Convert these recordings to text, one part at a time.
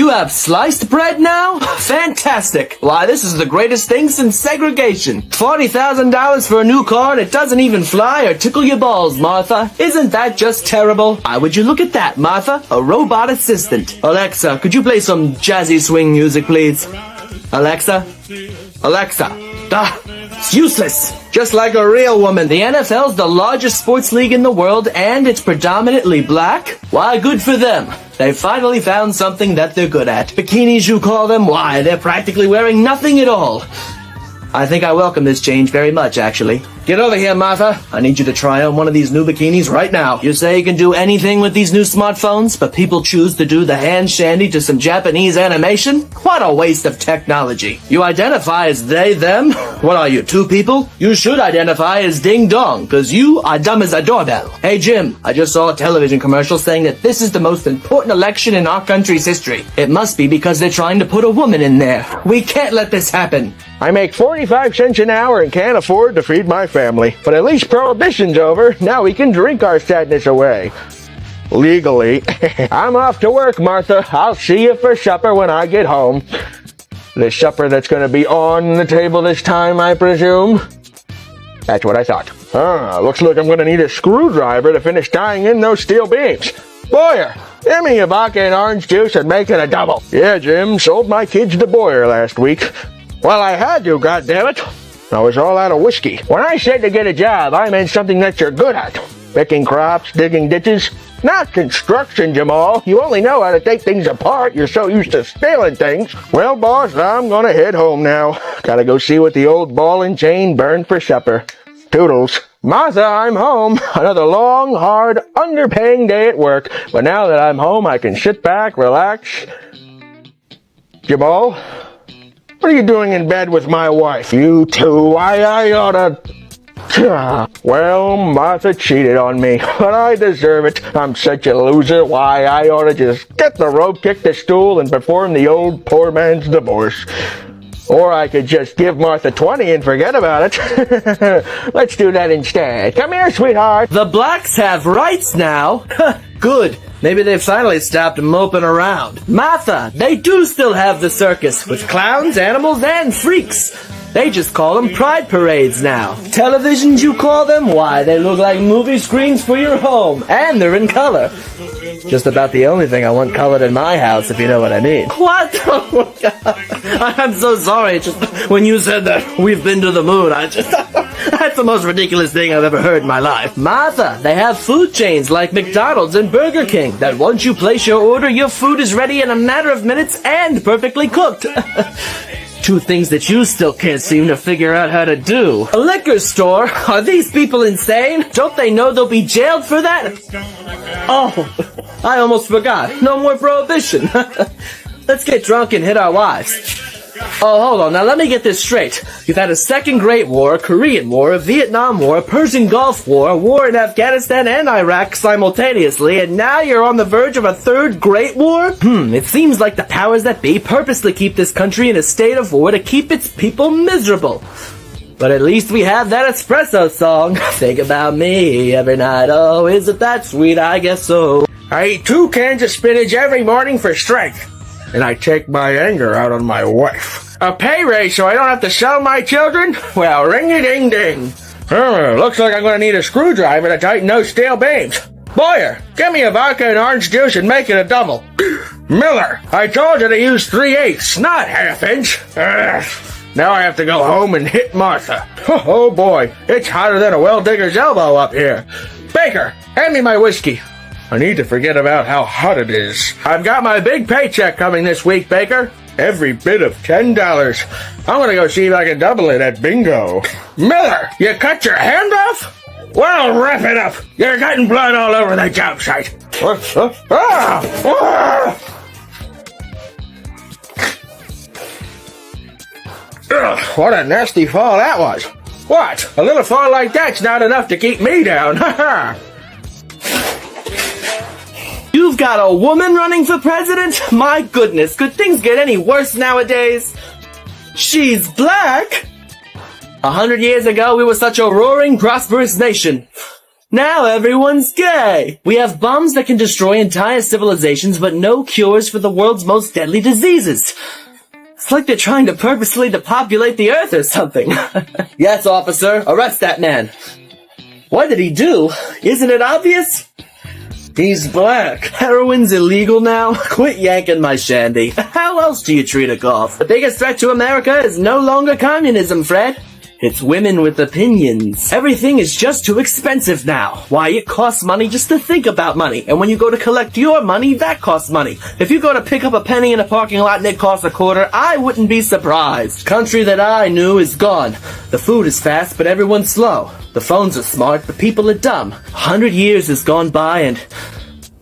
You have sliced bread now? Fantastic. Why, this is the greatest thing since segregation. $40,000 for a new car and it doesn't even fly or tickle your balls, Martha. Isn't that just terrible? Why would you look at that, Martha? A robot assistant. Alexa, could you play some jazzy swing music, please? Alexa? It's useless. Just like a real woman. The NFL's the largest sports league in the world, and it's predominantly black? Why, good for them. They finally found something that they're good at. Bikinis, you call them? Why, they're practically wearing nothing at all. I think I welcome this change very much, actually. Get over here, Martha. I need you to try on one of these new bikinis right now. You say you can do anything with these new smartphones, but people choose to do the hand shandy to some Japanese animation? What a waste of technology. You identify as they, them? What are you, two people? You should identify as ding dong, because you are dumb as a doorbell. Hey, Jim, I just saw a television commercial saying that this is the most important election in our country's history. It must be because they're trying to put a woman in there. We can't let this happen. I make 45 cents an hour and can't afford to feed my family. But at least Prohibition's over. Now we can drink our sadness away. Legally. I'm off to work, Martha. I'll see you for supper when I get home. The supper that's going to be on the table this time, I presume? That's what I thought. Looks like I'm going to need a screwdriver to finish tying in those steel beams. Boyer, give me a vodka and orange juice and make it a double. Yeah, Jim, sold my kids to Boyer last week. Well, I had to, goddammit. I was all out of whiskey. When I said to get a job, I meant something that you're good at. Picking crops, digging ditches. Not construction, Jamal. You only know how to take things apart. You're so used to stealing things. Well, boss, I'm gonna head home now. Gotta go see what the old ball and chain burned for supper. Toodles. Martha, I'm home. Another long, hard, underpaying day at work. But now that I'm home, I can sit back, relax. Jamal? What are you doing in bed with my wife? You two, why I oughta... Well, Martha cheated on me, but I deserve it. I'm such a loser. Why, I oughta just get the rope, kick the stool, and perform the old poor man's divorce. Or I could just give Martha 20 and forget about it. Let's do that instead. Come here, sweetheart. The blacks have rights now. Good. Maybe they finally stopped moping around. Martha, they do still have the circus, with clowns, animals, and freaks. They just call them pride parades now. Televisions, you call them? Why, they look like movie screens for your home. And they're in color. Just about the only thing I want colored in my house, if you know what I mean. What? Oh, God. I'm so sorry. Just when you said that we've been to the moon, that's the most ridiculous thing I've ever heard in my life. Martha, they have food chains like McDonald's and Burger King that once you place your order, your food is ready in a matter of minutes and perfectly cooked. Two things that you still can't seem to figure out how to do. A liquor store? Are these people insane? Don't they know they'll be jailed for that? Oh, I almost forgot. No more prohibition. Let's get drunk and hit our wives. Oh, hold on. Now let me get this straight. You've had a Second Great War, a Korean War, a Vietnam War, a Persian Gulf War, a war in Afghanistan and Iraq simultaneously, and now you're on the verge of a third Great War? It seems like the powers that be purposely keep this country in a state of war to keep its people miserable. But at least we have that espresso song. Think about me every night. Oh, isn't that sweet? I guess so. I eat 2 cans of spinach every morning for strength. And I take my anger out on my wife. A pay raise so I don't have to sell my children? Well, ring-a-ding-ding. Looks like I'm going to need a screwdriver to tighten those steel beams. Boyer, give me a vodka and orange juice and make it a double. Miller, I told you to use 3/8, not half-inch. Now I have to go home and hit Martha. Oh boy, it's hotter than a well-digger's elbow up here. Baker, hand me my whiskey. I need to forget about how hot it is. I've got my big paycheck coming this week, Baker. Every bit of $10. I'm gonna go see if I can double it at bingo. Miller, you cut your hand off? Well, wrap it up. You're getting blood all over the job site. Ugh, what a nasty fall that was. What? A little fall like that's not enough to keep me down. Ha ha. You've got a woman running for president? My goodness, could things get any worse nowadays? She's black? 100 years ago, we were such a roaring, prosperous nation. Now everyone's gay! We have bombs that can destroy entire civilizations, but no cures for the world's most deadly diseases. It's like they're trying to purposely depopulate the Earth or something. Yes, officer, arrest that man. What did he do? Isn't it obvious? He's black. Heroin's illegal now? Quit yanking my shandy. How else do you treat a golf? The biggest threat to America is no longer communism, Fred. It's women with opinions. Everything is just too expensive now. Why, it costs money just to think about money. And when you go to collect your money, that costs money. If you go to pick up a penny in a parking lot and it costs a quarter, I wouldn't be surprised. Country that I knew is gone. The food is fast, but everyone's slow. The phones are smart, but people are dumb. 100 years has gone by and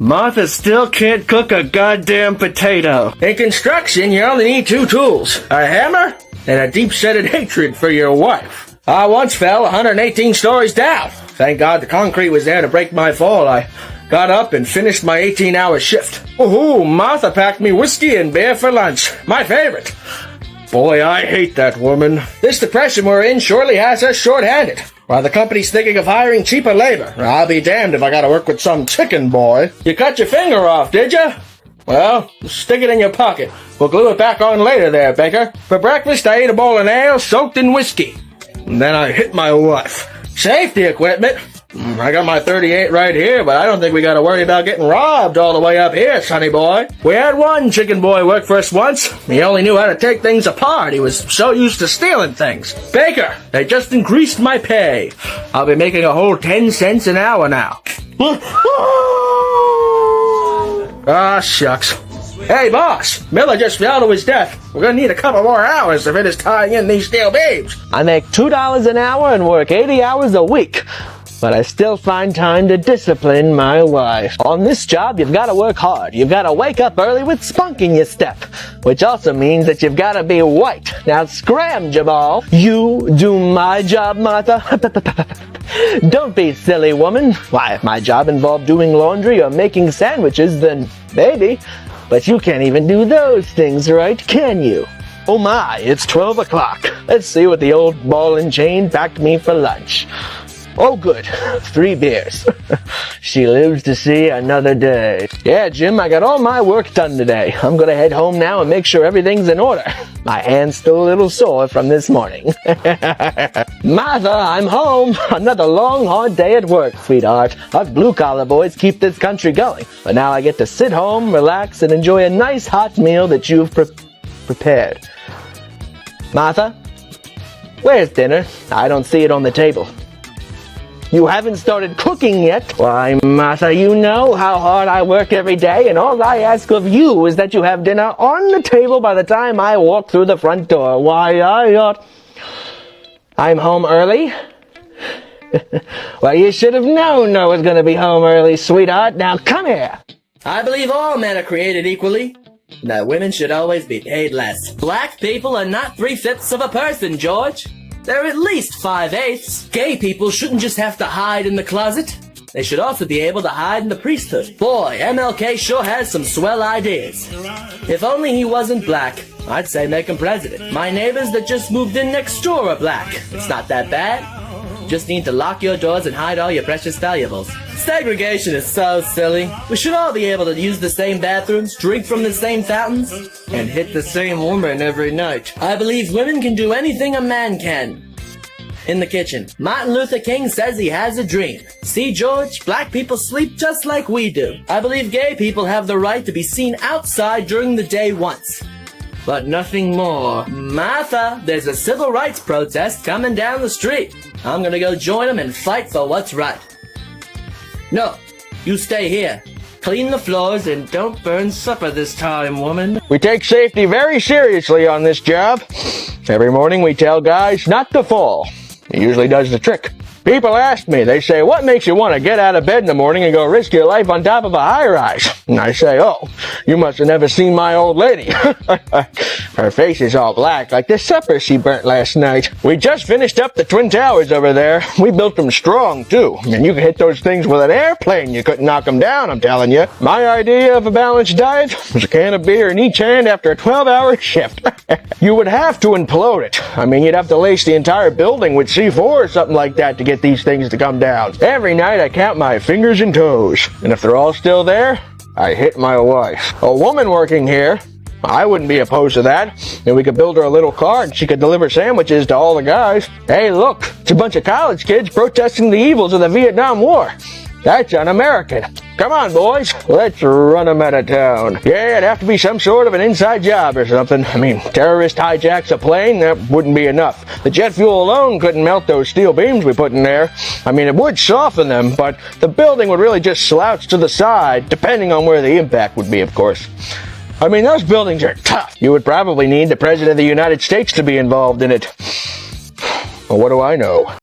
Martha still can't cook a goddamn potato. In construction, you only need 2 tools. A hammer and a deep-seated hatred for your wife. I once fell 118 stories down. Thank God the concrete was there to break my fall. I got up and finished my 18-hour shift. Ooh, Martha packed me whiskey and beer for lunch. My favorite. Boy, I hate that woman. This depression we're in surely has us short-handed. While the company's thinking of hiring cheaper labor, I'll be damned if I gotta work with some chicken boy. You cut your finger off, did you? Well, stick it in your pocket. We'll glue it back on later there, Baker. For breakfast, I ate a bowl of ale soaked in whiskey. And then I hit my wife. Safety equipment. I got my 38 right here, but I don't think we gotta worry about getting robbed all the way up here, sonny boy. We had one chicken boy work for us once. He only knew how to take things apart. He was so used to stealing things. Baker, they just increased my pay. I'll be making a whole 10 cents an hour now. Ah, shucks. Hey, boss, Miller just fell to his death. We're gonna need a couple more hours to finish tying in these steel beams. I make $2 an hour and work 80 hours a week. But I still find time to discipline my wife. On this job, you've got to work hard. You've got to wake up early with spunk in your step, which also means that you've got to be white. Now scram, Jamal. You do my job, Martha. Don't be silly, woman. Why, if my job involved doing laundry or making sandwiches, then maybe. But you can't even do those things, right? Can you? Oh my, it's 12 o'clock. Let's see what the old ball and chain packed me for lunch. Oh, good. 3 beers. She lives to see another day. Yeah, Jim, I got all my work done today. I'm gonna head home now and make sure everything's in order. My hand's still a little sore from this morning. Martha, I'm home. Another long, hard day at work, sweetheart. Us blue-collar boys keep this country going. But now I get to sit home, relax, and enjoy a nice hot meal that you've prepared. Martha, where's dinner? I don't see it on the table. You haven't started cooking yet. Why, Martha, you know how hard I work every day, and all I ask of you is that you have dinner on the table by the time I walk through the front door. Why, I'm home early? Well, you should have known I was going to be home early, sweetheart. Now, come here. I believe all men are created equally, and that women should always be paid less. Black people are not 3/5 of a person, George. They're at least 5/8. Gay people shouldn't just have to hide in the closet. They should also be able to hide in the priesthood. Boy, MLK sure has some swell ideas. If only he wasn't black, I'd say make him president. My neighbors that just moved in next door are black. It's not that bad. Just need to lock your doors and hide all your precious valuables. Segregation is so silly. We should all be able to use the same bathrooms, drink from the same fountains, and hit the same woman every night. I believe women can do anything a man can. In the kitchen. Martin Luther King says he has a dream. See, George, black people sleep just like we do. I believe gay people have the right to be seen outside during the day once, but nothing more. Martha, there's a civil rights protest coming down the street. I'm gonna go join them and fight for what's right. No, you stay here. Clean the floors and don't burn supper this time, woman. We take safety very seriously on this job. Every morning we tell guys not to fall. It usually does the trick. People ask me, they say, what makes you want to get out of bed in the morning and go risk your life on top of a high-rise? And I say, oh, you must have never seen my old lady. Her face is all black like the supper she burnt last night. We just finished up the Twin Towers over there. We built them strong, too. And you could hit those things with an airplane. You couldn't knock them down, I'm telling you. My idea of a balanced diet was a can of beer in each hand after a 12-hour shift. You would have to implode it. I mean, you'd have to lace the entire building with C4 or something like that to get these things to come down. Every night I count my fingers and toes. And if they're all still there, I hit my wife. A woman working here, I wouldn't be opposed to that. And we could build her a little car and she could deliver sandwiches to all the guys. Hey, look, it's a bunch of college kids protesting the evils of the Vietnam War. That's un-American. Come on, boys. Let's run them out of town. Yeah, it'd have to be some sort of an inside job or something. I mean, terrorist hijacks a plane, that wouldn't be enough. The jet fuel alone couldn't melt those steel beams we put in there. I mean, it would soften them, but the building would really just slouch to the side, depending on where the impact would be, of course. I mean, those buildings are tough. You would probably need the President of the United States to be involved in it. Well, what do I know?